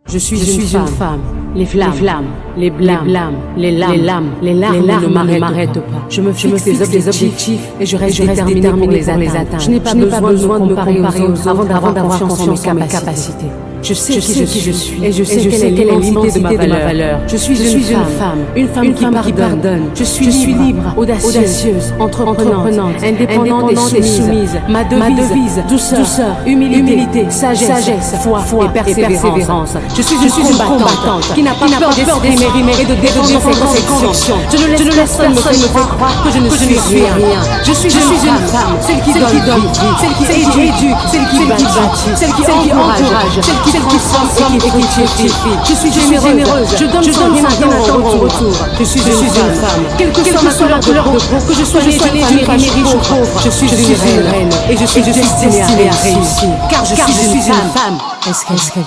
Je suis une femme. Les flammes, les blâmes, les lames ne m'arrêtent pas. Je me fixe des objectifs et je reste déterminée pour les atteindre. Je n'ai pas besoin de me comparer aux autres avant d'avoir confiance en mes capacités. Je sais qui je suis et je sais quelle est l'immensité de ma valeur. Je suis une femme qui pardonne. Je suis libre, audacieuse, entreprenante, indépendante et soumise. Ma devise, douceur, humilité, sagesse, foi et persévérance. Je suis une combattante qui n'a pas peur d'exprimer et de défendre ses convictions. Je ne laisse personne me faire croire que je ne suis rien. Je suis une femme, celle qui donne vie, celle qui éduque, celle qui bâtit, celle qui encourage, celle qui transforme et qui édifie. Je suis généreuse, je donne sans rien attendre en retour. Je suis une femme, quelle que soit ma couleur de peau, que je sois née d'une famille riche ou pauvre, je suis une reine et je suis destinée à réussir. Car je suis une femme. Escalier.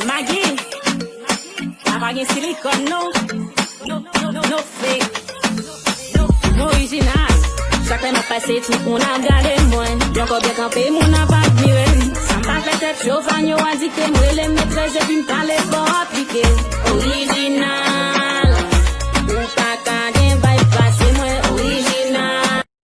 Maggie, pas de silicone, no fake, no original. Chacun m'a passé, on a gardé moins. Bien qu'on bien campé, mon a pas admiré. Ça m'a fait tête chauffe, on a dit que moi les maîtresses, et puis me parler bon appliqué.